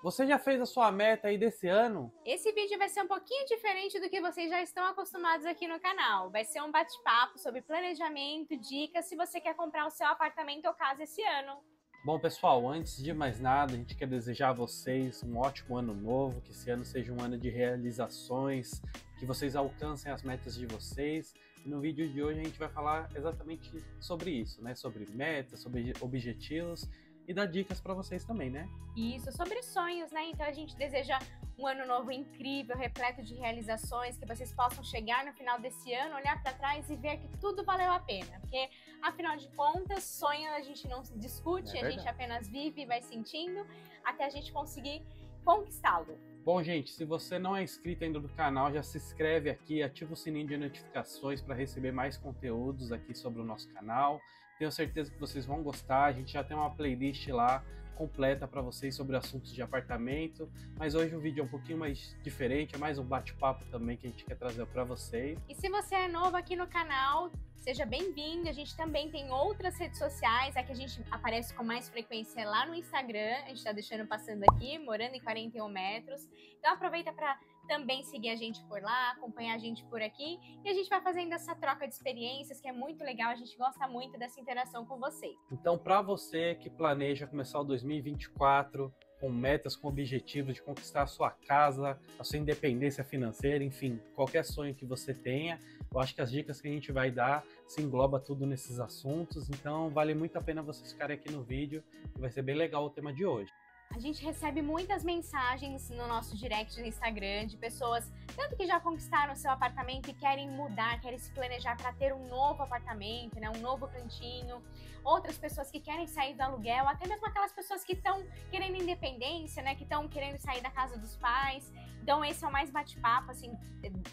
Você já fez a sua meta aí desse ano? Esse vídeo vai ser um pouquinho diferente do que vocês já estão acostumados aqui no canal. Vai ser um bate-papo sobre planejamento, dicas se você quer comprar o seu apartamento ou casa esse ano. Bom, pessoal, antes de mais nada, a gente quer desejar a vocês um ótimo ano novo, que esse ano seja um ano de realizações, que vocês alcancem as metas de vocês. E no vídeo de hoje a gente vai falar exatamente sobre isso, né? Sobre metas, sobre objetivos e dar dicas para vocês também, né? Isso, sobre sonhos, né? Então a gente deseja um ano novo incrível, repleto de realizações, que vocês possam chegar no final desse ano, olhar para trás e ver que tudo valeu a pena. Porque, afinal de contas, sonho a gente não discute, a gente apenas vive e vai sentindo até a gente conseguir conquistá-lo. Bom, gente, se você não é inscrito ainda no canal, já se inscreve aqui, ativa o sininho de notificações para receber mais conteúdos aqui sobre o nosso canal. Tenho certeza que vocês vão gostar, a gente já tem uma playlist lá completa para vocês sobre assuntos de apartamento, mas hoje o vídeo é um pouquinho mais diferente, é mais um bate-papo também que a gente quer trazer para vocês. E se você é novo aqui no canal, seja bem-vindo. A gente também tem outras redes sociais, aqui a gente aparece com mais frequência lá no Instagram, a gente tá deixando passando aqui, morando em 41 metros. Então aproveita para também seguir a gente por lá, acompanhar a gente por aqui, e a gente vai fazendo essa troca de experiências, que é muito legal, a gente gosta muito dessa interação com vocês. Então, para você que planeja começar o 2024 com metas, com objetivos de conquistar a sua casa, a sua independência financeira, enfim, qualquer sonho que você tenha, eu acho que as dicas que a gente vai dar se engloba tudo nesses assuntos, então vale muito a pena vocês ficarem aqui no vídeo, que vai ser bem legal o tema de hoje. A gente recebe muitas mensagens no nosso direct no Instagram de pessoas tanto que já conquistaram o seu apartamento e querem mudar, querem se planejar para ter um novo apartamento, né, um novo cantinho. Outras pessoas que querem sair do aluguel, até mesmo aquelas pessoas que estão querendo independência, né, que estão querendo sair da casa dos pais. Então esse é o mais bate-papo, assim,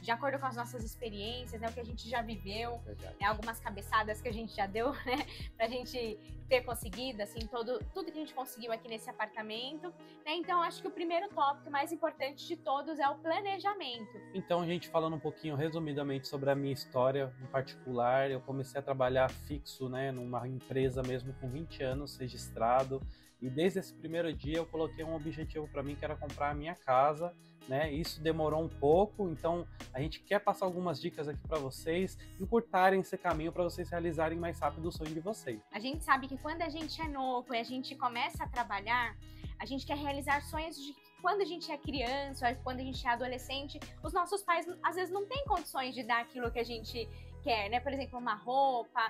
de acordo com as nossas experiências, né, o que a gente já viveu, né, algumas cabeçadas que a gente já deu, né, pra gente ter conseguido, assim, tudo que a gente conseguiu aqui nesse apartamento, né. Então acho que o primeiro tópico mais importante de todos é o planejamento. Então, gente, falando um pouquinho resumidamente sobre a minha história em particular, eu comecei a trabalhar fixo, né, numa empresa mesmo com 20 anos, registrado, e desde esse primeiro dia eu coloquei um objetivo para mim que era comprar a minha casa, né? Isso demorou um pouco, então a gente quer passar algumas dicas aqui para vocês encurtarem esse caminho para vocês realizarem mais rápido o sonho de vocês. A gente sabe que quando a gente é novo e a gente começa a trabalhar, a gente quer realizar sonhos de quando a gente é criança, ou quando a gente é adolescente, os nossos pais às vezes não têm condições de dar aquilo que a gente quer, né? Por exemplo, uma roupa,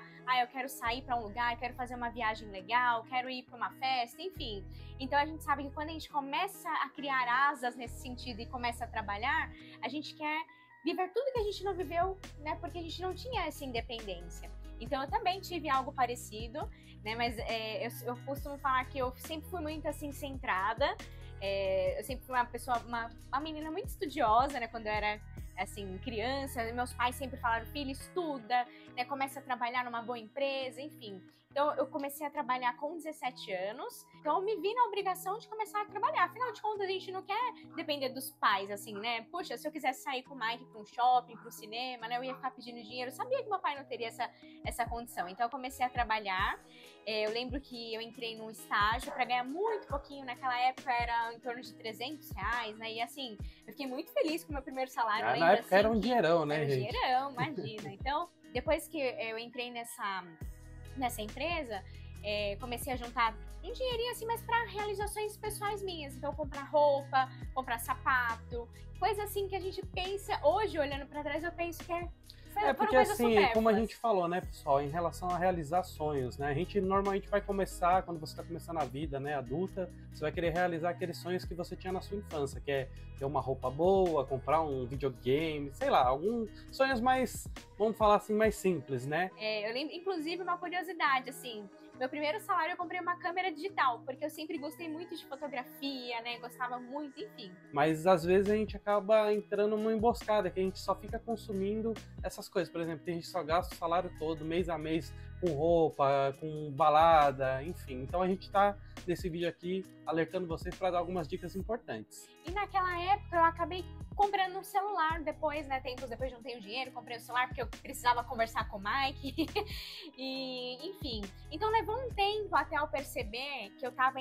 eu quero sair para um lugar, quero fazer uma viagem legal, quero ir para uma festa, enfim. Então a gente sabe que quando a gente começa a criar asas nesse sentido e começa a trabalhar, a gente quer viver tudo que a gente não viveu, né? Porque a gente não tinha essa independência. Então eu também tive algo parecido, né? Mas eu costumo falar que eu sempre fui muito assim centrada. Eu sempre fui uma pessoa, uma menina muito estudiosa, né? Quando eu era assim, criança, meus pais sempre falaram, filha, estuda, né, começa a trabalhar numa boa empresa, enfim. Então eu comecei a trabalhar com 17 anos, então eu me vi na obrigação de começar a trabalhar. Afinal de contas, a gente não quer depender dos pais, assim, né? Puxa, se eu quisesse sair com o Mike para um shopping, para o cinema, né, eu ia ficar pedindo dinheiro. Eu sabia que meu pai não teria essa condição, então eu comecei a trabalhar. Eu lembro que eu entrei num estágio para ganhar muito pouquinho, naquela época era em torno de R$300, né? E assim, eu fiquei muito feliz com o meu primeiro salário. Na época assim, era um dinheirão, né, gente? Era um dinheirão, imagina. Então, depois que eu entrei nessa empresa, comecei a juntar um dinheirinho assim, mas para realizações pessoais minhas. Então, comprar roupa, comprar sapato, coisa assim que a gente pensa, hoje olhando para trás, eu penso que porque assim, como a gente falou, né, pessoal, em relação a realizar sonhos, né, a gente normalmente vai começar, quando você está começando a vida, né, adulta, você vai querer realizar aqueles sonhos que você tinha na sua infância, que é ter uma roupa boa, comprar um videogame, sei lá, alguns sonhos mais, vamos falar assim, mais simples, né? Eu lembro, inclusive, uma curiosidade, assim, meu primeiro salário eu comprei uma câmera digital, porque eu sempre gostei muito de fotografia, né, gostava muito, enfim. Mas às vezes a gente acaba entrando numa emboscada, que a gente só fica consumindo essas coisas. Por exemplo, tem gente que só gasta o salário todo, mês a mês, com roupa, com balada, enfim. Então a gente tá, nesse vídeo aqui, alertando vocês para dar algumas dicas importantes. E naquela época eu acabei comprando um celular depois, né, tempos depois de não ter o dinheiro, comprei um celular porque eu precisava conversar com o Mike, e enfim. Então levou um tempo até eu perceber que eu tava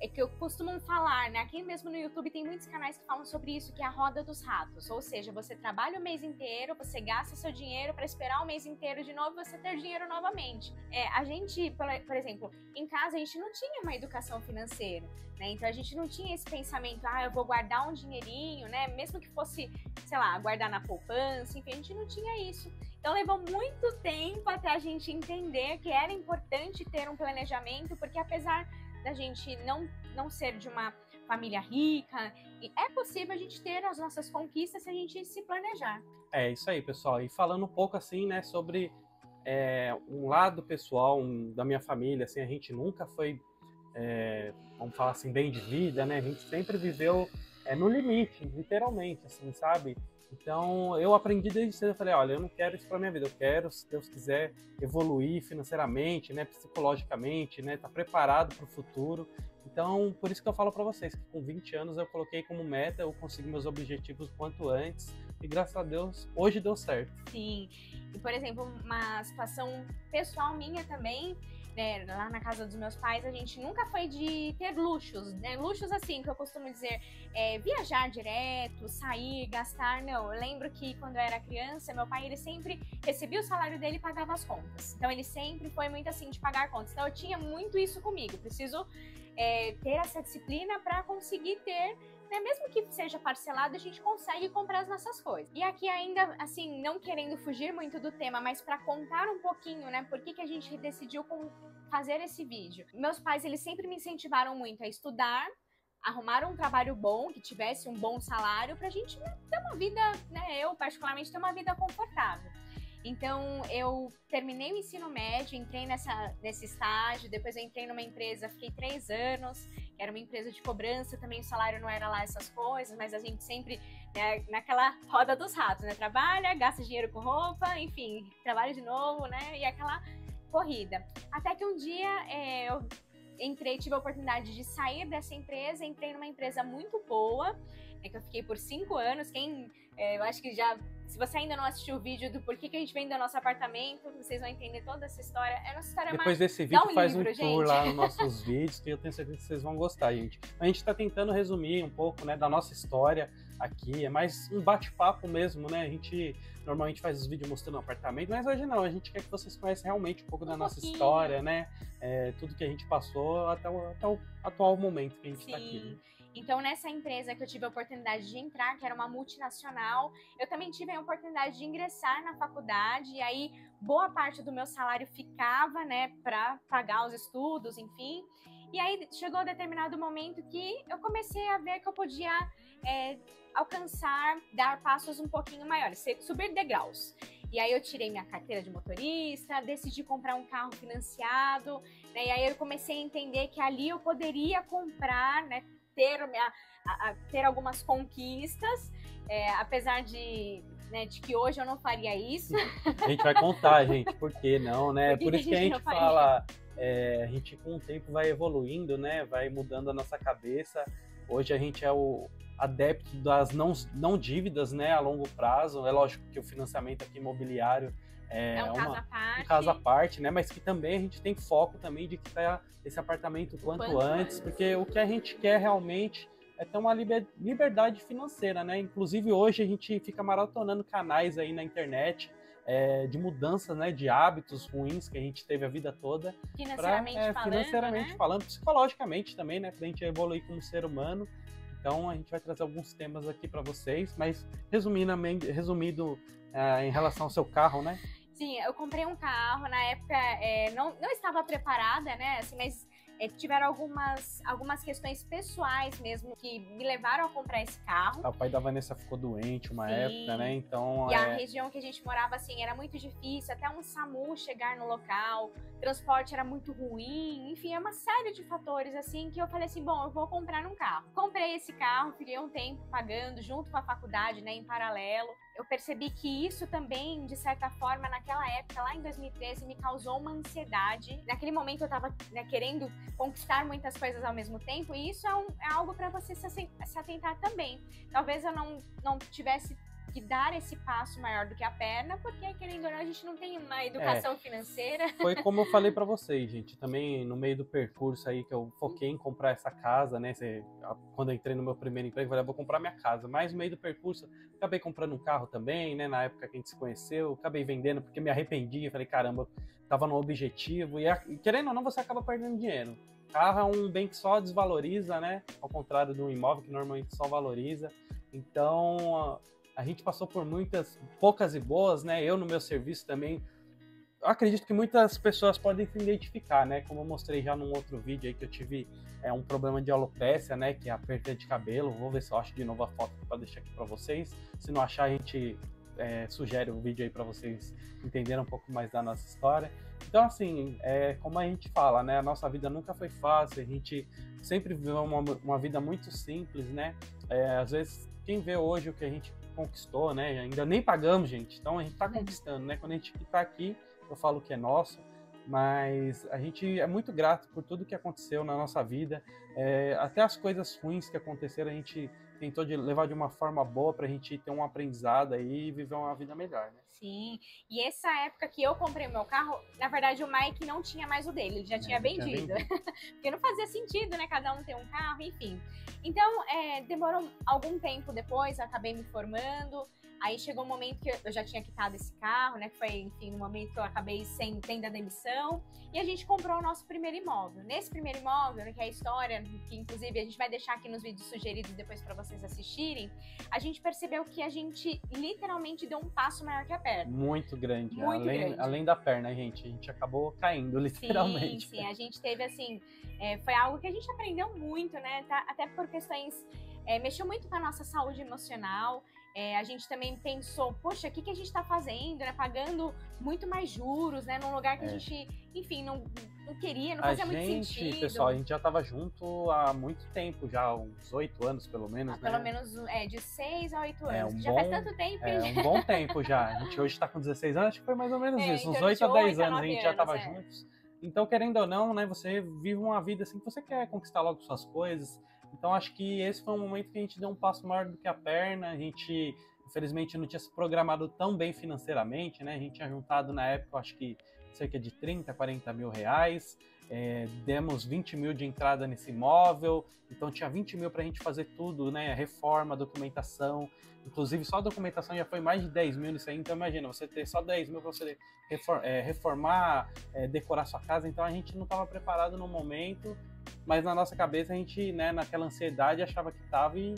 é que eu costumo falar, né? Aqui mesmo no YouTube tem muitos canais que falam sobre isso, que é a roda dos ratos. Ou seja, você trabalha o mês inteiro, você gasta seu dinheiro para esperar o mês inteiro de novo e você ter dinheiro novamente. A gente, por exemplo, em casa a gente não tinha uma educação financeira, né? Então a gente não tinha esse pensamento, eu vou guardar um dinheirinho, né? Mesmo que fosse, sei lá, guardar na poupança, enfim, a gente não tinha isso. Então levou muito tempo até a gente entender que era importante ter um planejamento, porque apesar da gente não ser de uma família rica, é possível a gente ter as nossas conquistas se a gente se planejar. É isso aí, pessoal. E falando um pouco assim, né, sobre um lado pessoal da minha família, assim, a gente nunca foi, vamos falar assim, bem de vida, né? A gente sempre viveu no limite, literalmente, assim, sabe? Então, eu aprendi desde cedo, eu falei, olha, eu não quero isso para minha vida, eu quero, se Deus quiser, evoluir financeiramente, né, psicologicamente, né, estar preparado para o futuro. Então, por isso que eu falo para vocês, que com 20 anos eu coloquei como meta, eu consegui meus objetivos quanto antes, e graças a Deus, hoje deu certo. Sim, e por exemplo, uma situação pessoal minha também, né, lá na casa dos meus pais, a gente nunca foi de ter luxos, né? Luxos assim, que eu costumo dizer, viajar direto, sair, gastar, não. Eu lembro que quando eu era criança, meu pai, ele sempre recebia o salário dele e pagava as contas. Então, ele sempre foi muito assim, de pagar contas. Então, eu tinha muito isso comigo. Preciso ter essa disciplina para conseguir ter, né, mesmo que seja parcelado, a gente consegue comprar as nossas coisas. E aqui ainda, assim, não querendo fugir muito do tema, mas para contar um pouquinho, né, por que a gente decidiu fazer esse vídeo. Meus pais, eles sempre me incentivaram muito a estudar, arrumar um trabalho bom, que tivesse um bom salário, pra gente ter uma vida, né, eu particularmente ter uma vida confortável. Então, eu terminei o ensino médio, entrei nesse estágio, depois eu entrei numa empresa, fiquei 3 anos, que era uma empresa de cobrança, também o salário não era lá essas coisas, mas a gente sempre, né, naquela roda dos ratos, né, trabalha, gasta dinheiro com roupa, enfim, trabalha de novo, né, e aquela corrida. Até que um dia eu tive a oportunidade de sair dessa empresa, entrei numa empresa muito boa, que eu fiquei por 5 anos, eu acho que já, se você ainda não assistiu o vídeo do porquê que a gente vende o nosso apartamento, vocês vão entender toda essa história. É uma história Depois desse vídeo, faz um tour lá nos nossos vídeos, que eu tenho certeza que vocês vão gostar, gente. A gente está tentando resumir um pouco, né, da nossa história aqui, é mais um bate-papo mesmo, né? A gente normalmente faz os vídeos mostrando o apartamento, mas hoje não, a gente quer que vocês conheçam realmente um pouco da nossa história, né? Tudo que a gente passou até o atual momento que a gente está aqui. Né? Então, nessa empresa que eu tive a oportunidade de entrar, que era uma multinacional, eu também tive a oportunidade de ingressar na faculdade, e aí boa parte do meu salário ficava, né, para pagar os estudos, enfim. E aí chegou um determinado momento que eu comecei a ver que eu podia alcançar, dar passos um pouquinho maiores, subir degraus. E aí eu tirei minha carteira de motorista, decidi comprar um carro financiado, né, e aí eu comecei a entender que ali eu poderia comprar, né, ter algumas conquistas, apesar de que hoje eu não faria isso. A gente vai contar, gente, por que não, né? Por isso que a gente fala, a gente com o tempo vai evoluindo, né? Vai mudando a nossa cabeça. Hoje a gente é o adepto das não dívidas, né? A longo prazo. É lógico que o financiamento aqui imobiliário é um caso à parte, né? Mas que também a gente tem foco também de criar esse apartamento quanto antes, porque o que a gente quer realmente é ter uma liberdade financeira, né? Inclusive hoje a gente fica maratonando canais aí na internet de mudanças, né? De hábitos ruins que a gente teve a vida toda. Financeiramente falando, psicologicamente também, né? Pra gente evoluir como ser humano. Então a gente vai trazer alguns temas aqui para vocês, mas resumido em relação ao seu carro, né? Sim, eu comprei um carro, na época não estava preparada, né, assim, mas tiveram algumas questões pessoais mesmo que me levaram a comprar esse carro. O pai da Vanessa ficou doente uma época, né, então... E a região que a gente morava, assim, era muito difícil, até um SAMU chegar no local, transporte era muito ruim, enfim, é uma série de fatores, assim, que eu falei assim, bom, eu vou comprar um carro. Comprei esse carro, fiquei um tempo pagando junto com a faculdade, né, em paralelo. Eu percebi que isso também, de certa forma, naquela época, lá em 2013, me causou uma ansiedade. Naquele momento eu tava, né, querendo conquistar muitas coisas ao mesmo tempo, e isso é algo para você se atentar também. Talvez eu não tivesse que dar esse passo maior do que a perna, porque, querendo ou não, a gente não tem uma educação financeira. Foi como eu falei para vocês, gente, também no meio do percurso aí que eu foquei em comprar essa casa, né? Quando eu entrei no meu primeiro emprego, eu falei, vou comprar minha casa. Mas no meio do percurso, acabei comprando um carro também, né? Na época que a gente se conheceu, acabei vendendo porque me arrependi. Falei, caramba, tava no objetivo. E querendo ou não, você acaba perdendo dinheiro. Carro é um bem que só desvaloriza, né? Ao contrário de um imóvel que normalmente só valoriza. Então, a gente passou por muitas, poucas e boas, né? Eu no meu serviço também. Eu acredito que muitas pessoas podem se identificar, né? Como eu mostrei já num outro vídeo aí que eu tive um problema de alopécia, né? Que é a perda de cabelo. Vou ver se eu acho de novo a foto para deixar aqui para vocês. Se não achar, a gente sugere o vídeo aí para vocês entenderem um pouco mais da nossa história. Então, assim, como a gente fala, né? A nossa vida nunca foi fácil. A gente sempre viveu uma vida muito simples, né? Às vezes, quem vê hoje o que a gente conquistou, né? Ainda nem pagamos, gente. Então, a gente está conquistando, né? Quando a gente está aqui, eu falo que é nosso, mas a gente é muito grato por tudo que aconteceu na nossa vida, até as coisas ruins que aconteceram, a gente tentou levar de uma forma boa para a gente ter um aprendizado aí e viver uma vida melhor, né? Sim, e essa época que eu comprei o meu carro, na verdade o Mike não tinha mais o dele, ele já tinha vendido. Porque não fazia sentido, né, cada um ter um carro, enfim. Então, demorou algum tempo depois, eu acabei me formando. Aí chegou um momento que eu já tinha quitado esse carro, né? Que foi, enfim, no momento que eu acabei tendo a demissão. E a gente comprou o nosso primeiro imóvel. Nesse primeiro imóvel, né, que é a história, que inclusive a gente vai deixar aqui nos vídeos sugeridos depois para vocês assistirem, a gente percebeu que a gente literalmente deu um passo maior que a perna. Muito grande. Muito grande. Além da perna, gente. A gente acabou caindo, literalmente. Sim, a gente teve, assim, foi algo que a gente aprendeu muito, né? Até por questões, mexeu muito com a nossa saúde emocional. A gente também pensou, poxa, o que a gente tá fazendo, né? Pagando muito mais juros, né? Num lugar que a gente, enfim, não queria, não fazia muito sentido. Pessoal, a gente já tava junto há muito tempo, já uns 8 anos, pelo menos, né? Pelo menos, de 6 a 8 anos. Já faz tanto tempo. Um bom tempo já. A gente hoje tá com 16 anos, acho que foi mais ou menos isso. Uns 8 a 10 anos a gente já tava juntos. Então, querendo ou não, né? Você vive uma vida assim que você quer conquistar logo suas coisas. Então, acho que esse foi um momento que a gente deu um passo maior do que a perna. A gente, infelizmente, não tinha se programado tão bem financeiramente, né? A gente tinha juntado, na época, acho que cerca de 30, 40 mil reais. Demos 20 mil de entrada nesse imóvel. Então, tinha 20 mil para a gente fazer tudo, né? Reforma, documentação. Inclusive, só a documentação já foi mais de 10 mil nisso aí. Então, imagina, você ter só 10 mil para você reformar, decorar sua casa. Então, a gente não estava preparado no momento. Mas na nossa cabeça a gente, né, naquela ansiedade achava que estava e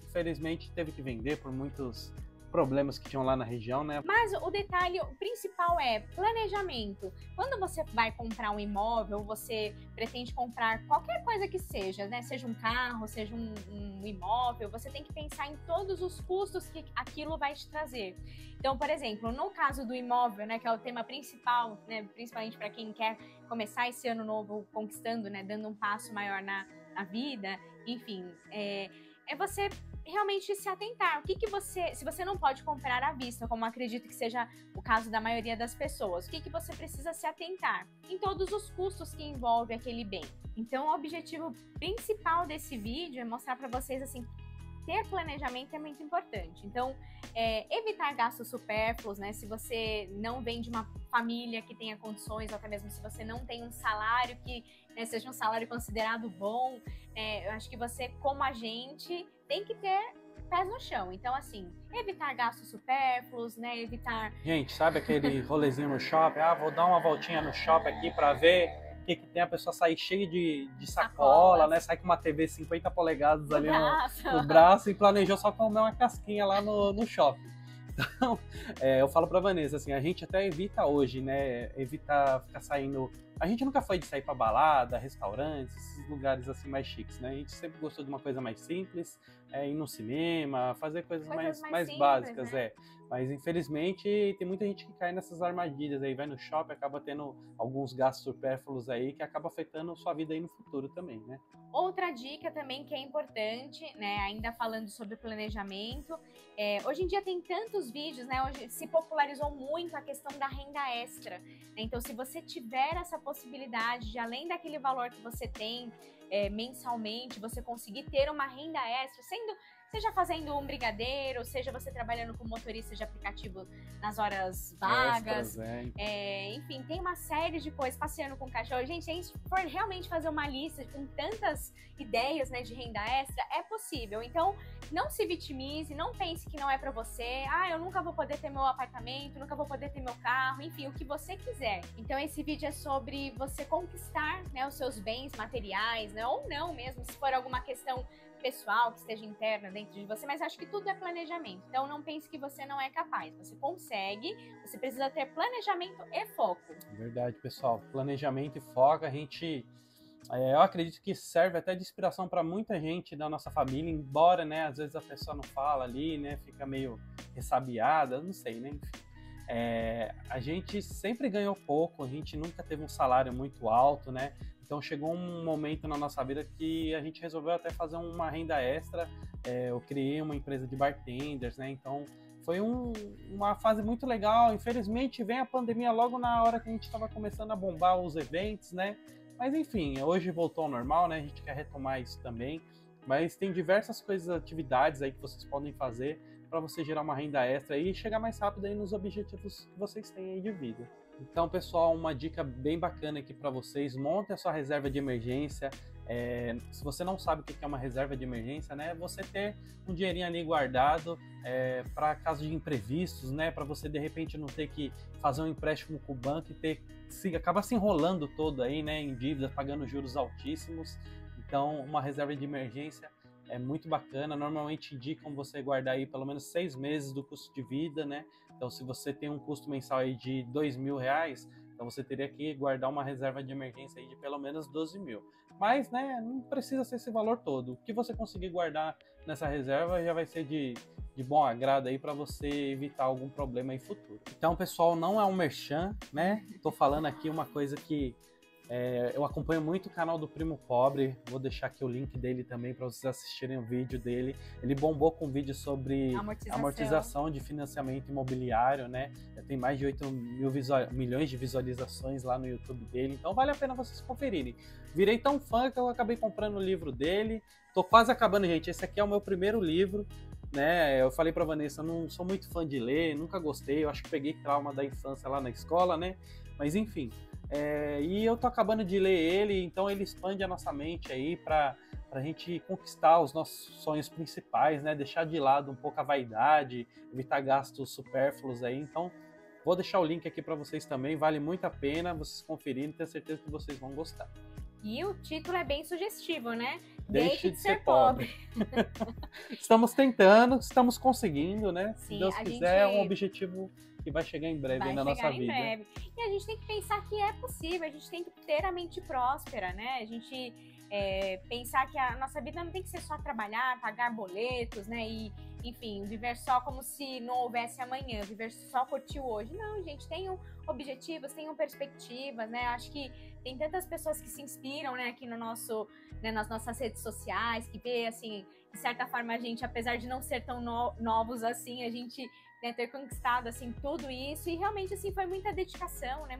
infelizmente teve que vender por muitos problemas que tinham lá na região, né? Mas o detalhe principal é planejamento. Quando você vai comprar um imóvel, você pretende comprar qualquer coisa que seja, né? Seja um carro, seja um imóvel, você tem que pensar em todos os custos que aquilo vai te trazer. Então, por exemplo, no caso do imóvel, né, que é o tema principal, né, principalmente para quem quer começar esse ano novo conquistando, né, dando um passo maior na vida, enfim, é você realmente se atentar. O que você, se você não pode comprar à vista, como acredito que seja o caso da maioria das pessoas, o que você precisa se atentar? Em todos os custos que envolve aquele bem. Então, o objetivo principal desse vídeo é mostrar para vocês, assim, ter planejamento é muito importante. Então, evitar gastos supérfluos, né? Se você não vem de uma família que tenha condições, ou até mesmo se você não tem um salário que, né, seja um salário considerado bom, eu acho que você, como agente, tem que ter pés no chão. Então, assim, evitar gastos supérfluos, né? Evitar... Gente, sabe aquele rolezinho no shopping? Vou dar uma voltinha no shopping aqui para ver o que tem, a pessoa sair cheia de sacola, né? Sai com uma TV 50 polegadas ali no braço e planejou só comer uma casquinha lá no shopping. Então, eu falo pra Vanessa, assim, a gente até evita hoje, né? Evita ficar saindo... A gente nunca foi de sair pra balada, restaurantes, esses lugares assim mais chiques, né? A gente sempre gostou de uma coisa mais simples, ir no cinema, fazer coisas mais simples, básicas, né? Mas infelizmente tem muita gente que cai nessas armadilhas aí, vai no shopping, acaba tendo alguns gastos supérfluos aí que acaba afetando sua vida aí no futuro também, né? Outra dica também que é importante, né, ainda falando sobre planejamento, hoje em dia tem tantos vídeos, né, hoje se popularizou muito a questão da renda extra, né? Então se você tiver essa possibilidade de, além daquele valor que você tem mensalmente, você conseguir ter uma renda extra, Seja fazendo um brigadeiro, seja você trabalhando como motorista de aplicativo nas horas vagas. Extras, Enfim, tem uma série de coisas, passeando com cachorro. Gente, se a gente for realmente fazer uma lista com tantas ideias, né, de renda extra, é possível. Então, não se vitimize, não pense que não é pra você. Ah, eu nunca vou poder ter meu apartamento, nunca vou poder ter meu carro, enfim, o que você quiser. Então, esse vídeo é sobre você conquistar, né, os seus bens materiais, né, ou não mesmo, se for alguma questão pessoal que esteja interna dentro de você, mas acho que tudo é planejamento. Então, não pense que você não é capaz. Você consegue, você precisa ter planejamento e foco. Verdade, pessoal. Planejamento e foco, eu acredito que serve até de inspiração para muita gente da nossa família, embora, né, às vezes a pessoa não fala ali, né, fica meio ressabiada, não sei, né, enfim. A gente sempre ganhou pouco, a gente nunca teve um salário muito alto, né, então chegou um momento na nossa vida que a gente resolveu até fazer uma renda extra. Eu criei uma empresa de bartenders, né, então foi uma fase muito legal. Infelizmente vem a pandemia logo na hora que a gente estava começando a bombar os eventos, né, mas enfim, hoje voltou ao normal, né, a gente quer retomar isso também, mas tem diversas coisas, atividades aí que vocês podem fazer para você gerar uma renda extra e chegar mais rápido aí nos objetivos que vocês têm aí de vida. Então, pessoal, uma dica bem bacana aqui para vocês: montem a sua reserva de emergência. Se você não sabe o que é uma reserva de emergência, né, você ter um dinheirinho ali guardado para caso de imprevistos, né, para você de repente não ter que fazer um empréstimo com o banco e acaba se enrolando todo aí, né, em dívidas, pagando juros altíssimos. Então, uma reserva de emergência é muito bacana. Normalmente indicam você guardar aí pelo menos 6 meses do custo de vida, né? Então, se você tem um custo mensal aí de R$2.000, então você teria que guardar uma reserva de emergência aí de pelo menos 12 mil. Mas, né, não precisa ser esse valor todo. O que você conseguir guardar nessa reserva já vai ser de bom agrado aí para você evitar algum problema aí futuro. Então, pessoal, não é um merchan, né? Tô falando aqui uma coisa que eu acompanho muito o canal do Primo Pobre, vou deixar aqui o link dele também para vocês assistirem o vídeo dele. Ele bombou com um vídeo sobre amortização de financiamento imobiliário, né? Tem mais de 8 milhões de visualizações lá no YouTube dele, então vale a pena vocês conferirem. Virei tão fã que eu acabei comprando o livro dele, tô quase acabando, gente. Esse aqui é o meu primeiro livro, né? Eu falei pra Vanessa, eu não sou muito fã de ler, nunca gostei, eu acho que peguei trauma da infância lá na escola, né? Mas enfim, e eu tô acabando de ler ele, então ele expande a nossa mente aí pra gente conquistar os nossos sonhos principais, né? Deixar de lado um pouco a vaidade, evitar gastos supérfluos aí. Então, vou deixar o link aqui para vocês também, vale muito a pena vocês conferirem, tenho certeza que vocês vão gostar. E o título é bem sugestivo, né? Deixe de ser pobre. Estamos tentando, estamos conseguindo, né? Sim, se Deus quiser, é um objetivo que vai chegar em breve aí na nossa vida. Breve. E a gente tem que pensar que é possível, a gente tem que ter a mente próspera, né? A gente pensar que a nossa vida não tem que ser só trabalhar, pagar boletos, né? E, enfim, viver só como se não houvesse amanhã, viver só curtir o hoje. Não, gente, tenham objetivos, tenham perspectivas, né? Acho que tem tantas pessoas que se inspiram, né, aqui no nosso, né, nas nossas redes sociais, que vê, assim, de certa forma a gente, apesar de não ser tão novos assim, a gente, né, ter conquistado, assim, tudo isso, e realmente, assim, foi muita dedicação, né,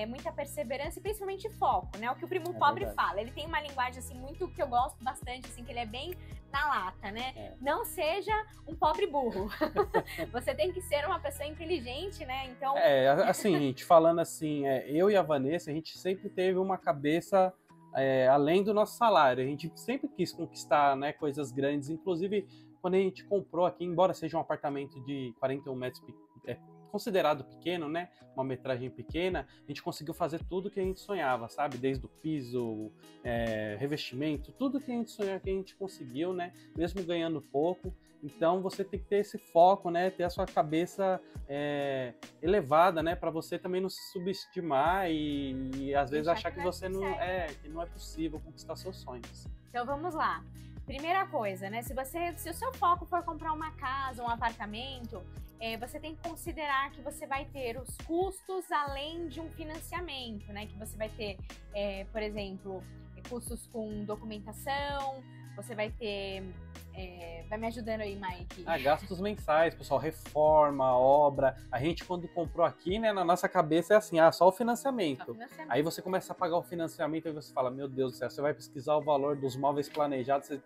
muita perseverança e principalmente foco, né, o que o Primo Pobre fala, ele tem uma linguagem, assim, muito, que eu gosto bastante, assim, que ele é bem na lata, né, não seja um pobre burro, você tem que ser uma pessoa inteligente, né, então... assim, gente, falando assim, eu e a Vanessa, a gente sempre teve uma cabeça além do nosso salário, a gente sempre quis conquistar, né, coisas grandes, inclusive quando a gente comprou aqui, embora seja um apartamento de 41 metros, considerado pequeno, né, uma metragem pequena, a gente conseguiu fazer tudo que a gente sonhava, sabe, desde o piso, revestimento, tudo que a gente sonhava, que a gente conseguiu, né, mesmo ganhando pouco. Então você tem que ter esse foco, né, ter a sua cabeça elevada, né, para você também não se subestimar e às vezes achar que você não é possível conquistar seus sonhos. Então vamos lá. Primeira coisa, né, se o seu foco for comprar uma casa, um apartamento, você tem que considerar que você vai ter os custos além de um financiamento, né, que você vai ter, por exemplo, custos com documentação, você vai ter... vai me ajudando aí, Mike. Gastos mensais, pessoal, reforma, obra. A gente, quando comprou aqui, né, na nossa cabeça é assim, só o financiamento. Aí você começa a pagar o financiamento e você fala, meu Deus do céu, você vai pesquisar o valor dos móveis planejados, você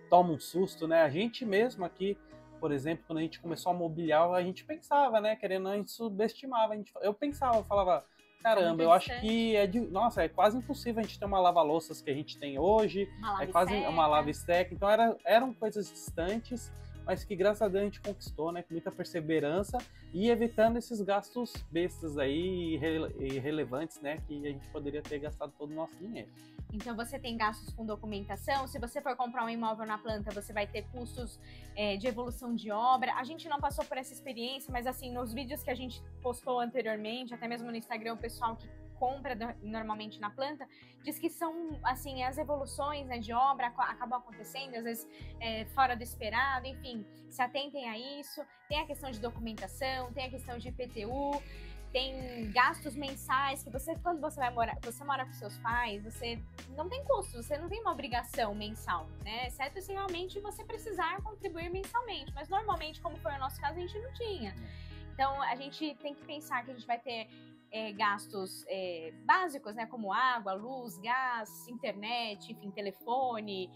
toma um susto, né? A gente mesmo aqui, por exemplo, quando a gente começou a mobiliar, a gente pensava, né? Querendo, a gente subestimava. Eu pensava, eu falava, caramba, eu acho que nossa, é quase impossível a gente ter uma lava-louças que a gente tem hoje, é quase uma lava seca. Então eram coisas distantes, mas que graças a Deus a gente conquistou, né? Com muita perseverança e evitando esses gastos bestas aí, irrelevantes, né? Que a gente poderia ter gastado todo o nosso dinheiro. Então você tem gastos com documentação, se você for comprar um imóvel na planta, você vai ter custos de evolução de obra. A gente não passou por essa experiência, mas assim, nos vídeos que a gente postou anteriormente, até mesmo no Instagram, o pessoal que compra normalmente na planta, diz que são, assim, as evoluções, né, de obra acabam acontecendo, às vezes fora do esperado, enfim, se atentem a isso. Tem a questão de documentação, tem a questão de IPTU, tem gastos mensais que quando você mora com seus pais, você não tem custo, você não tem uma obrigação mensal, né? Exceto se realmente você precisar contribuir mensalmente, mas normalmente, como foi o nosso caso, a gente não tinha. Então, a gente tem que pensar que a gente vai ter gastos básicos, né, como água, luz, gás, internet, enfim, telefone,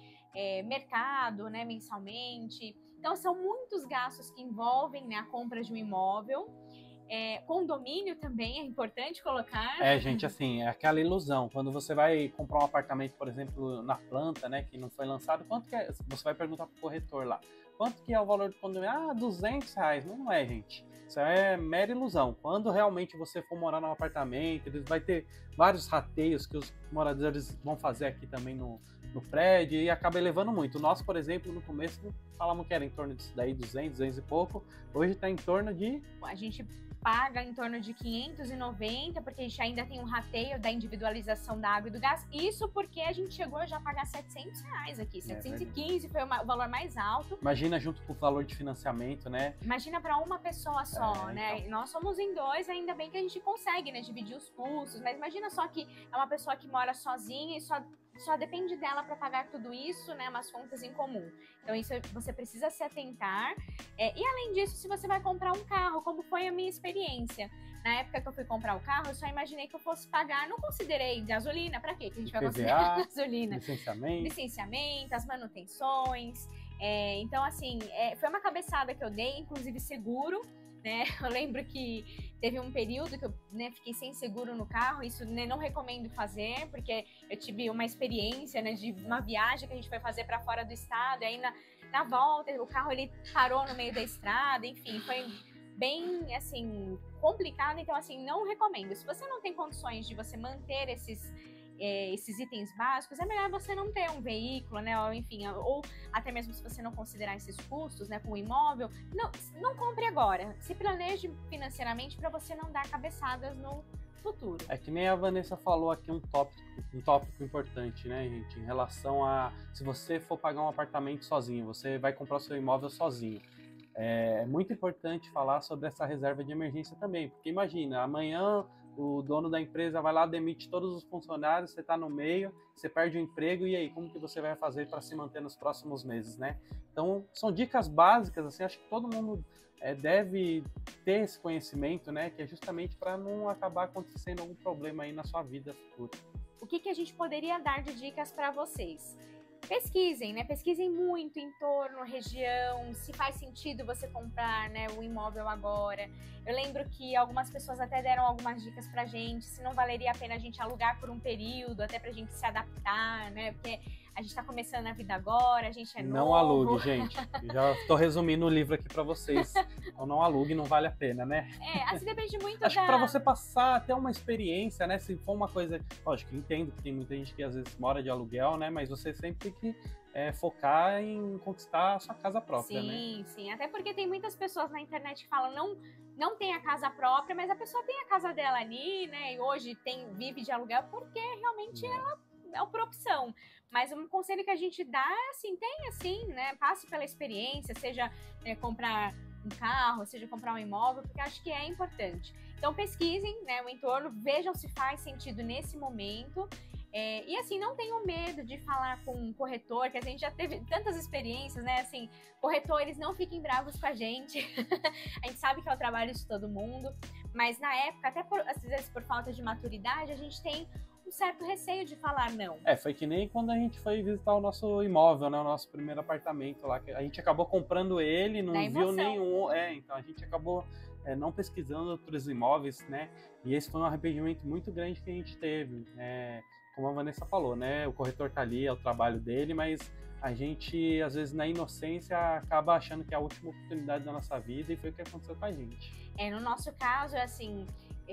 mercado, né, mensalmente. Então, são muitos gastos que envolvem, né, a compra de um imóvel. Condomínio também é importante colocar. Gente, assim, é aquela ilusão. Quando você vai comprar um apartamento, por exemplo, na planta, né, que não foi lançado, quanto que é? Você vai perguntar pro corretor lá, quanto que é o valor do condomínio? R$200. Mas não é, gente. Isso é mera ilusão. Quando realmente você for morar num apartamento, ele vai ter vários rateios que os moradores vão fazer aqui também no prédio e acaba elevando muito. Nós, por exemplo, no começo falamos que era em torno disso daí, 200 e pouco. Hoje está em torno de... A gente paga em torno de 590, porque a gente ainda tem um rateio da individualização da água e do gás. Isso porque a gente chegou já a pagar R$700 aqui. 715 foi o valor mais alto. Imagina junto com o valor de financiamento, né? Imagina para uma pessoa só, né? Então. Nós somos em dois, ainda bem que a gente consegue, né, dividir os custos. Mas imagina só que é uma pessoa que mora sozinha e só depende dela para pagar tudo isso, né, umas contas em comum. Então isso você precisa se atentar. E além disso, se você vai comprar um carro, como foi a minha experiência. Na época que eu fui comprar o carro, eu só imaginei que eu fosse pagar, não considerei gasolina, para quê? Que a gente vai considerar gasolina? Licenciamento, as manutenções. Então, assim, foi uma cabeçada que eu dei, inclusive seguro, né? Eu lembro que teve um período que eu, né, fiquei sem seguro no carro. Isso, né, não recomendo fazer, porque eu tive uma experiência, né, de uma viagem que a gente foi fazer para fora do estado, e aí na volta o carro ele parou no meio da estrada, enfim, foi bem, assim, complicado. Então, assim, não recomendo. Se você não tem condições de você manter esses itens básicos, é melhor você não ter um veículo, né, ou enfim, ou até mesmo se você não considerar esses custos, né, com o imóvel, não compre agora, se planeje financeiramente para você não dar cabeçadas no futuro. É que nem a Vanessa falou aqui um tópico importante, né, gente, em relação a se você for pagar um apartamento sozinho, você vai comprar o seu imóvel sozinho. É muito importante falar sobre essa reserva de emergência também, porque imagina, amanhã o dono da empresa vai lá, demite todos os funcionários, você está no meio, você perde o emprego, e aí, como que você vai fazer para se manter nos próximos meses, né? Então, são dicas básicas, assim, acho que todo mundo deve ter esse conhecimento, né? Que é justamente para não acabar acontecendo algum problema aí na sua vida futura. O que a gente poderia dar de dicas para vocês? Pesquisem, né? Pesquisem muito em torno, região, se faz sentido você comprar, né, o imóvel agora. Eu lembro que algumas pessoas até deram algumas dicas pra gente, se não valeria a pena a gente alugar por um período, até pra gente se adaptar, né? Porque a gente tá começando a vida agora, a gente novo. Não alugue, gente. Já tô resumindo o livro aqui pra vocês. Então não alugue, não vale a pena, né? Assim depende muito Acho que pra você passar até uma experiência, né? Se for uma coisa... Lógico, entendo que tem muita gente que às vezes mora de aluguel, né? Mas você sempre tem que focar em conquistar a sua casa própria, né? Sim. Até porque tem muitas pessoas na internet que falam não tem a casa própria, mas a pessoa tem a casa dela ali, né? E hoje vive de aluguel porque realmente ela é por opção. Mas um conselho que a gente dá é assim, né? Passe pela experiência, seja comprar um carro, seja comprar um imóvel, porque acho que é importante. Então pesquisem, né, o entorno, vejam se faz sentido nesse momento. E assim, não tenham medo de falar com um corretor, que a gente já teve tantas experiências, né? Assim, corretores, não fiquem bravos com a gente. A gente sabe que é o trabalho de todo mundo, mas na época, até às vezes por falta de maturidade, a gente tem um certo receio de falar não. Foi que nem quando a gente foi visitar o nosso imóvel, né? O nosso primeiro apartamento lá. Que a gente acabou comprando ele, não viu nenhum. Então a gente acabou não pesquisando outros imóveis, né? E esse foi um arrependimento muito grande que a gente teve. Como a Vanessa falou, né? O corretor tá ali, é o trabalho dele, mas a gente, às vezes, na inocência, acaba achando que é a última oportunidade da nossa vida, e foi o que aconteceu com a gente. No nosso caso, assim,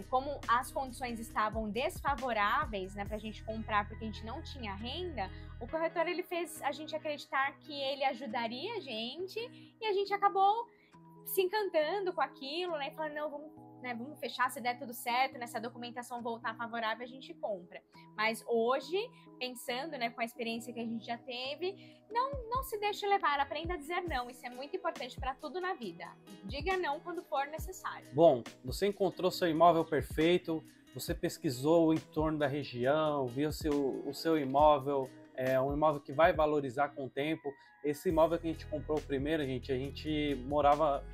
como as condições estavam desfavoráveis, né, pra gente comprar, porque a gente não tinha renda, o corretor, ele fez a gente acreditar que ele ajudaria a gente, e a gente acabou se encantando com aquilo, né, e falando, não, vamos fechar, se der tudo certo, né, se a documentação voltar favorável, a gente compra. Mas hoje, pensando, né, com a experiência que a gente já teve, não se deixe levar, aprenda a dizer não, isso é muito importante para tudo na vida. Diga não quando for necessário. Bom, você encontrou seu imóvel perfeito, você pesquisou o entorno da região, viu se o seu imóvel é um imóvel que vai valorizar com o tempo. Esse imóvel que a gente comprou primeiro, a gente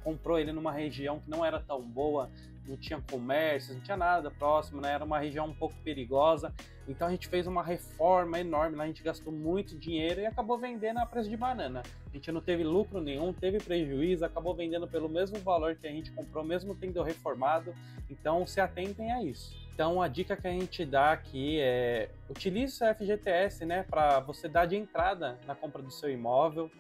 comprou ele numa região que não era tão boa, não tinha comércio, não tinha nada próximo, né? Era uma região um pouco perigosa. Então a gente fez uma reforma enorme, a gente gastou muito dinheiro e acabou vendendo a preço de banana. A gente não teve lucro nenhum, teve prejuízo, acabou vendendo pelo mesmo valor que a gente comprou, mesmo tendo reformado. Então se atentem a isso. Então a dica que a gente dá aqui é: utilize o FGTS, né, para você dar de entrada na compra do seu imóvel.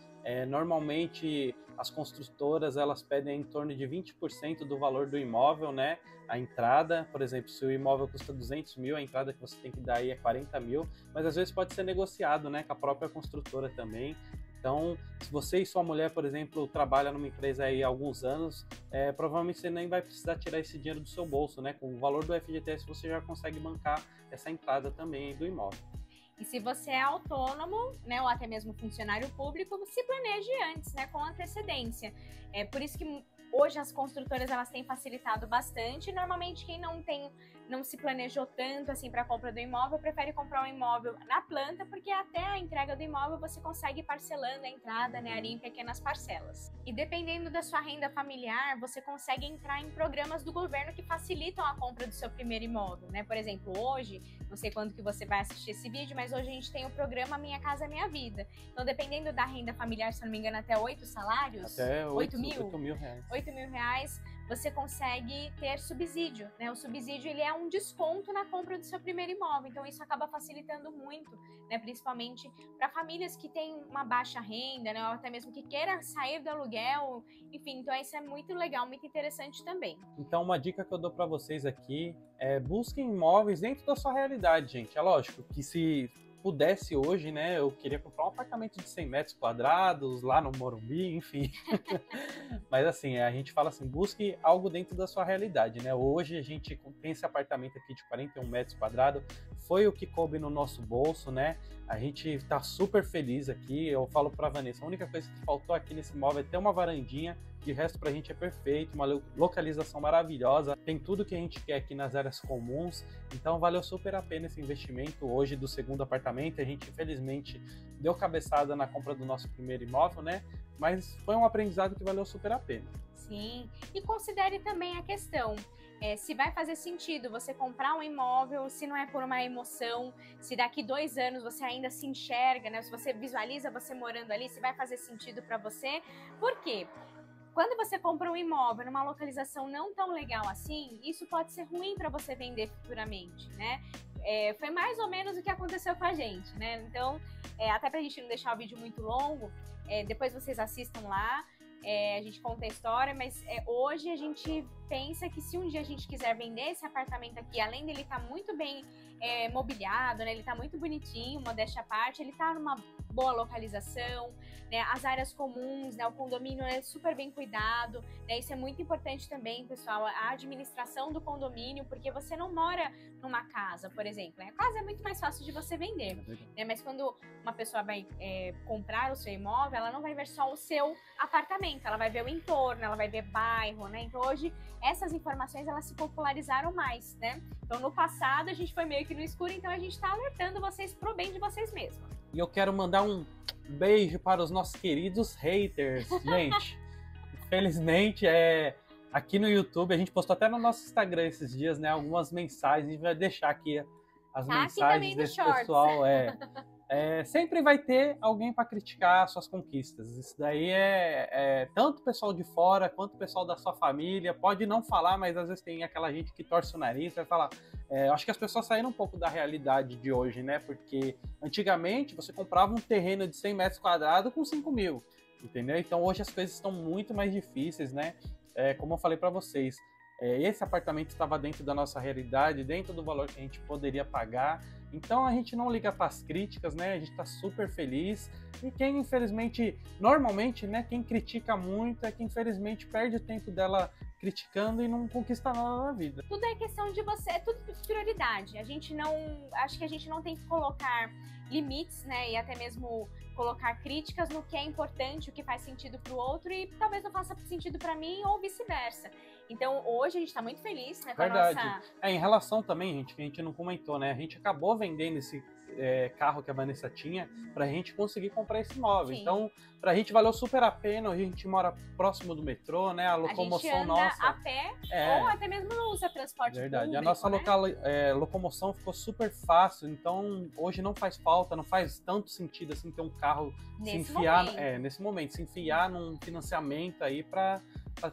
Normalmente as construtoras, elas pedem em torno de 20% do valor do imóvel, né? A entrada, por exemplo, se o imóvel custa 200 mil, a entrada que você tem que dar aí é 40 mil, mas às vezes pode ser negociado, né, com a própria construtora também. Então, se você e sua mulher, por exemplo, trabalham numa empresa aí há alguns anos, provavelmente você nem vai precisar tirar esse dinheiro do seu bolso, né? Com o valor do FGTS você já consegue bancar essa entrada também do imóvel. E se você é autônomo, né, ou até mesmo funcionário público, se planeje antes, né, com antecedência. Por isso que hoje as construtoras, elas têm facilitado bastante. Normalmente quem não se planejou tanto assim para a compra do imóvel, prefere comprar um imóvel na planta, porque até a entrega do imóvel você consegue ir parcelando a entrada, né, ali em pequenas parcelas. E dependendo da sua renda familiar, você consegue entrar em programas do governo que facilitam a compra do seu primeiro imóvel, né? Por exemplo, hoje, não sei quando que você vai assistir esse vídeo, mas hoje a gente tem o programa Minha Casa Minha Vida. Então, dependendo da renda familiar, se não me engano, até 8 salários, até 8 mil reais. 8 mil reais, você consegue ter subsídio, né? O subsídio, ele é um desconto na compra do seu primeiro imóvel, então isso acaba facilitando muito, né? Principalmente para famílias que têm uma baixa renda, né? Ou até mesmo que queira sair do aluguel, enfim, então isso é muito legal, muito interessante também. Então uma dica que eu dou para vocês aqui é: busquem imóveis dentro da sua realidade, gente. É lógico que se pudesse hoje, né, eu queria comprar um apartamento de 100 metros quadrados lá no Morumbi, enfim. Mas assim, a gente fala assim, busque algo dentro da sua realidade, né? Hoje a gente tem esse apartamento aqui de 41 metros quadrados, foi o que coube no nosso bolso, né? A gente tá super feliz aqui. Eu falo pra Vanessa, a única coisa que faltou aqui nesse imóvel é ter uma varandinha, de resto pra gente é perfeito, uma localização maravilhosa, tem tudo que a gente quer aqui nas áreas comuns, então valeu super a pena esse investimento hoje do segundo apartamento. A gente infelizmente deu cabeçada na compra do nosso primeiro imóvel, né? Mas foi um aprendizado que valeu super a pena. Sim, e considere também a questão, se vai fazer sentido você comprar um imóvel, se não é por uma emoção, se daqui 2 anos você ainda se enxerga, né? Se você visualiza você morando ali, se vai fazer sentido para você. Por quê? Quando você compra um imóvel numa localização não tão legal assim, isso pode ser ruim para você vender futuramente, né? Foi mais ou menos o que aconteceu com a gente, né? Então, até pra gente não deixar o vídeo muito longo, depois vocês assistam lá, a gente conta a história, mas hoje a gente pensa que se um dia a gente quiser vender esse apartamento aqui, além dele estar muito bem mobiliado, né, ele tá muito bonitinho, modéstia à parte, ele tá numa boa localização, né, as áreas comuns, né, o condomínio é super bem cuidado, né, isso é muito importante também, pessoal, a administração do condomínio, porque você não mora numa casa, por exemplo, né, a casa é muito mais fácil de você vender, né, mas quando uma pessoa vai comprar o seu imóvel, ela não vai ver só o seu apartamento, ela vai ver o entorno, ela vai ver bairro, né, então hoje essas informações, elas se popularizaram mais, né, então no passado a gente foi meio que no escuro, então a gente tá alertando vocês pro bem de vocês mesmos. E eu quero mandar um beijo para os nossos queridos haters, gente. Infelizmente, aqui no YouTube, a gente postou até no nosso Instagram esses dias, né, algumas mensagens, a gente vai deixar aqui as Tá aqui mensagens também no desse shorts. pessoal, sempre vai ter alguém para criticar suas conquistas. Isso daí é tanto o pessoal de fora quanto o pessoal da sua família. Pode não falar, mas às vezes tem aquela gente que torce o nariz, vai falar. Acho que as pessoas saíram um pouco da realidade de hoje, né? Porque antigamente você comprava um terreno de 100 metros quadrados com 5 mil, entendeu? Então hoje as coisas estão muito mais difíceis, né? Como eu falei para vocês, esse apartamento estava dentro da nossa realidade, dentro do valor que a gente poderia pagar. Então a gente não liga para as críticas, né? A gente está super feliz. E quem infelizmente, normalmente, né? Quem critica muito é quem infelizmente perde o tempo dela criticando e não conquista nada na vida. Tudo é questão de você, é tudo prioridade. Acho que a gente não tem que colocar limites, né? E até mesmo colocar críticas no que é importante, o que faz sentido para o outro e talvez não faça sentido para mim ou vice-versa. Então, hoje a gente está muito feliz, né, com Verdade. a nossa... Em relação também, gente, que a gente não comentou, né? A gente acabou vendendo esse carro que a Vanessa tinha pra gente conseguir comprar esse imóvel. Sim. Então, pra gente valeu super a pena. A gente mora próximo do metrô, né? A locomoção a gente anda nossa... a pé ou até mesmo não usa transporte Verdade. público, A nossa né? locomoção ficou super fácil. Então, hoje não faz falta, não faz tanto sentido assim ter um carro Nesse momento, se enfiar num financiamento aí pra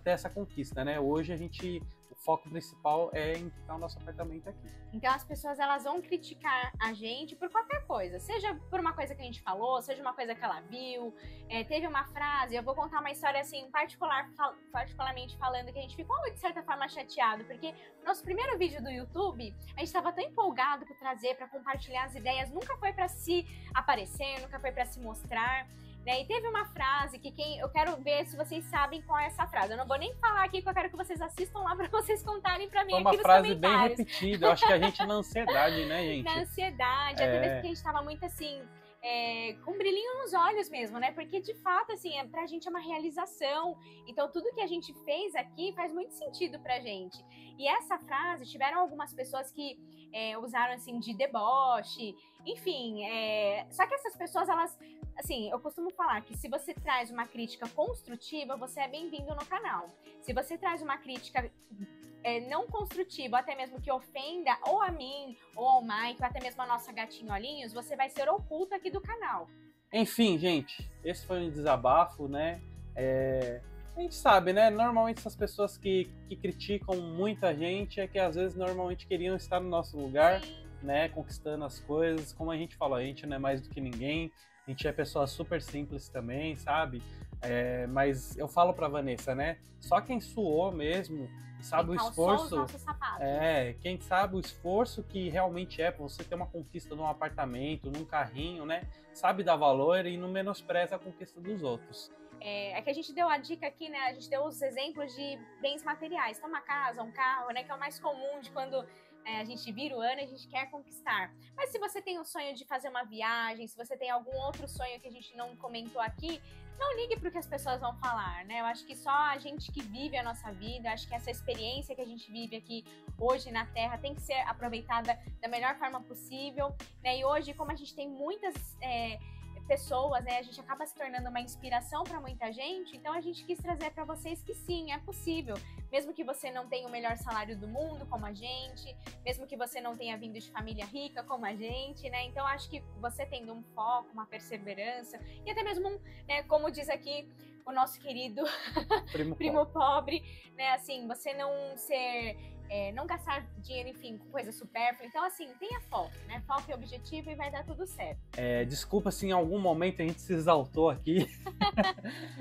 ter essa conquista, né? Hoje o foco principal é em ficar o nosso apartamento aqui. Então as pessoas elas vão criticar a gente por qualquer coisa, seja por uma coisa que a gente falou, seja uma coisa que ela viu, teve uma frase, eu vou contar uma história assim, particularmente falando que a gente ficou de certa forma chateado, porque nosso primeiro vídeo do YouTube, a gente estava tão empolgado para trazer, para compartilhar as ideias, nunca foi para se aparecer, nunca foi para se mostrar. E teve uma frase que eu quero ver se vocês sabem qual é essa frase. Eu não vou nem falar aqui, que eu quero que vocês assistam lá para vocês contarem para mim aqui nos comentários. Foi uma frase bem repetida. Eu acho que a gente na ansiedade, né, gente? Na ansiedade, até mesmo porque a gente tava muito assim, com um brilhinho nos olhos mesmo, né? Porque de fato, assim, pra gente é uma realização. Então tudo que a gente fez aqui faz muito sentido pra gente. E essa frase, tiveram algumas pessoas que usaram assim de deboche, enfim, só que essas pessoas, elas, assim, eu costumo falar que se você traz uma crítica construtiva, você é bem-vindo no canal. Se você traz uma crítica não construtiva, até mesmo que ofenda ou a mim, ou ao Mike, ou até mesmo a nossa gatinha Olhinhos, você vai ser oculto aqui do canal. Enfim, gente, esse foi um desabafo, né? A gente sabe, né? Normalmente essas pessoas que criticam muita gente é que às vezes normalmente queriam estar no nosso lugar, Sim. né? Conquistando as coisas. Como a gente falou, a gente não é mais do que ninguém. A gente é pessoa super simples também, sabe? Mas eu falo pra Vanessa, né? Só quem suou mesmo, sabe o esforço. Os nossos sapatos. Quem sabe o esforço que realmente é pra você ter uma conquista num apartamento, num carrinho, né? Sabe dar valor e não menospreza a conquista dos outros. É que a gente deu a dica aqui, né? A gente deu os exemplos de bens materiais. Então, uma casa, um carro, né? Que é o mais comum de quando a gente vira o ano e a gente quer conquistar. Mas se você tem o sonho de fazer uma viagem, se você tem algum outro sonho que a gente não comentou aqui, não ligue para o que as pessoas vão falar, né? Eu acho que só a gente que vive a nossa vida, acho que essa experiência que a gente vive aqui hoje na Terra tem que ser aproveitada da melhor forma possível, né? E hoje, como a gente tem muitas pessoas, né, a gente acaba se tornando uma inspiração para muita gente, então a gente quis trazer para vocês que sim, é possível, mesmo que você não tenha o melhor salário do mundo, como a gente, mesmo que você não tenha vindo de família rica, como a gente, né, então acho que você tendo um foco, uma perseverança, e até mesmo, né, como diz aqui o nosso querido primo pobre, né, assim, você não ser... não gastar dinheiro, enfim, com coisa supérflua. Então, assim, tenha foco, né? Foco e objetivo e vai dar tudo certo. Desculpa se em algum momento a gente se exaltou aqui.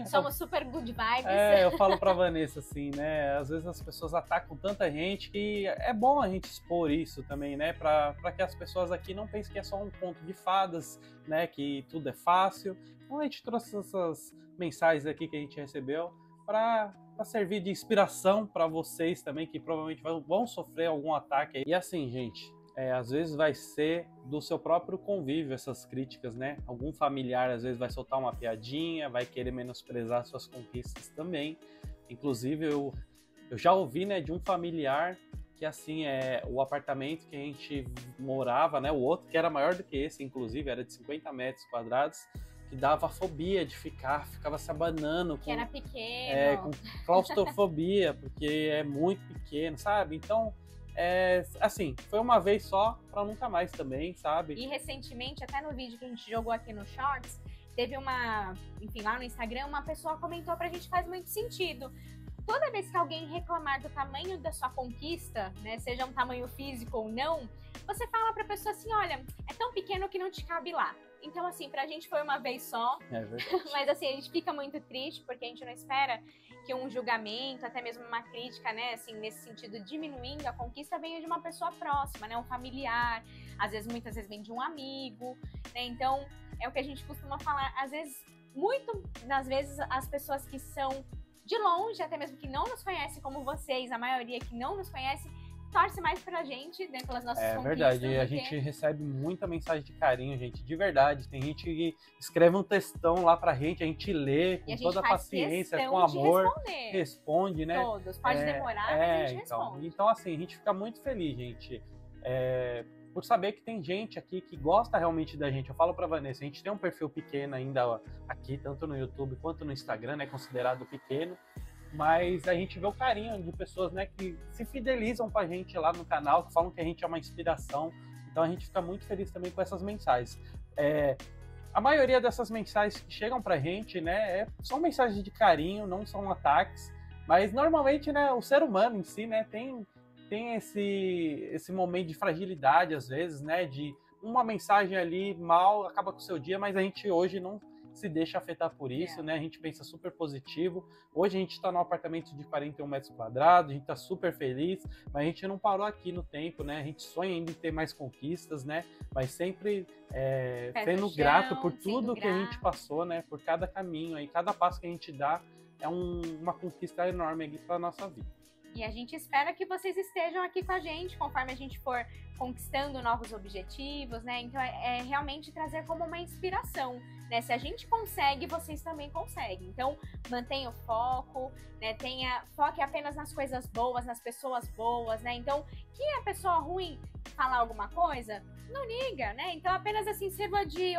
Somos super good vibes. Eu falo pra Vanessa, assim, né? Às vezes as pessoas atacam tanta gente que é bom a gente expor isso também, né? Pra que as pessoas aqui não pensem que é só um conto de fadas, né? Que tudo é fácil. Então a gente trouxe essas mensagens aqui que a gente recebeu para servir de inspiração para vocês também, que provavelmente vão sofrer algum ataque. E assim, gente, às vezes vai ser do seu próprio convívio essas críticas, né? Algum familiar às vezes vai soltar uma piadinha, vai querer menosprezar suas conquistas também. Inclusive, eu já ouvi, né, de um familiar que, assim, o apartamento que a gente morava, né, o outro, que era maior do que esse, inclusive, era de 50 metros quadrados, que dava fobia de ficava se abanando. Que era pequeno. Com claustrofobia, porque é muito pequeno, sabe? Então, assim, foi uma vez só, pra nunca mais também, sabe? E recentemente, até no vídeo que a gente jogou aqui no Shorts, teve enfim, lá no Instagram, uma pessoa comentou pra gente, faz muito sentido. Toda vez que alguém reclamar do tamanho da sua conquista, né, seja um tamanho físico ou não, você fala pra pessoa assim, olha, é tão pequeno que não te cabe lá. Então, assim, pra gente foi uma vez só, mas assim, a gente fica muito triste, porque a gente não espera que um julgamento, até mesmo uma crítica, né, assim, nesse sentido, diminuindo a conquista, venha de uma pessoa próxima, né, um familiar, muitas vezes vem de um amigo, né, então, é o que a gente costuma falar, às vezes, muito das vezes, as pessoas que são de longe, até mesmo que não nos conhecem como vocês, a maioria que não nos conhece, torce mais pra gente, né, pelas nossas conquistas. É verdade, a gente recebe muita mensagem de carinho, gente, de verdade. Tem gente que escreve um textão lá pra gente, a gente lê com toda a paciência, com amor, responde, né? Todos, pode demorar, mas a gente responde. Então, assim, a gente fica muito feliz, gente, por saber que tem gente aqui que gosta realmente da gente. Eu falo pra Vanessa, a gente tem um perfil pequeno ainda aqui, tanto no YouTube quanto no Instagram, né, considerado pequeno. Mas a gente vê o carinho de pessoas, né, que se fidelizam com a gente lá no canal, que falam que a gente é uma inspiração. Então a gente fica muito feliz também com essas mensagens. A maioria dessas mensagens que chegam pra gente, né, são mensagens de carinho, não são ataques. Mas normalmente, né, o ser humano em si, né, tem esse momento de fragilidade às vezes, né, de uma mensagem ali mal acaba com o seu dia, mas a gente hoje não se deixa afetar por isso, né? A gente pensa super positivo. Hoje a gente está num apartamento de 41 metros quadrados, a gente está super feliz, mas a gente não parou aqui no tempo, né? A gente sonha ainda em ter mais conquistas, né? Mas sempre sendo grato por tudo que a gente passou, né? Por cada caminho aí, cada passo que a gente dá é uma conquista enorme aqui para nossa vida. E a gente espera que vocês estejam aqui com a gente, conforme a gente for conquistando novos objetivos, né? Então, realmente trazer como uma inspiração, né? Se a gente consegue, vocês também conseguem. Então, mantenha o foco, né? Foque apenas nas coisas boas, nas pessoas boas, né? Então, que a pessoa ruim falar alguma coisa, não liga, né? Então, apenas assim, sirva de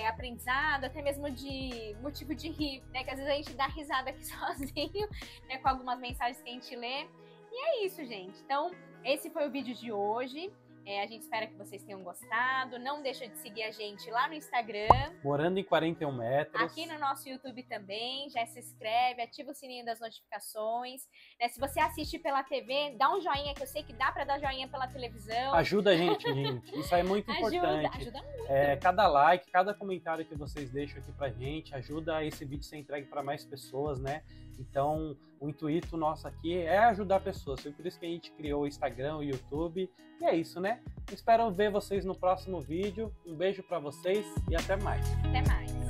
aprendizado, até mesmo de motivo de rir, né? Que às vezes a gente dá risada aqui sozinho, né? Com algumas mensagens que a gente lê. E é isso, gente. Então, esse foi o vídeo de hoje. A gente espera que vocês tenham gostado. Não deixa de seguir a gente lá no Instagram. Morando em 41 metros. Aqui no nosso YouTube também. Já se inscreve, ativa o sininho das notificações. Se você assiste pela TV, dá um joinha, que eu sei que dá para dar joinha pela televisão. Ajuda a gente, gente. Isso é muito importante. Ajuda muito. Cada like, cada comentário que vocês deixam aqui pra gente, ajuda esse vídeo a ser entregue para mais pessoas, né? Então, o intuito nosso aqui é ajudar pessoas. Foi por isso que a gente criou o Instagram, o YouTube. E é isso, né? Espero ver vocês no próximo vídeo. Um beijo para vocês e até mais. Até mais.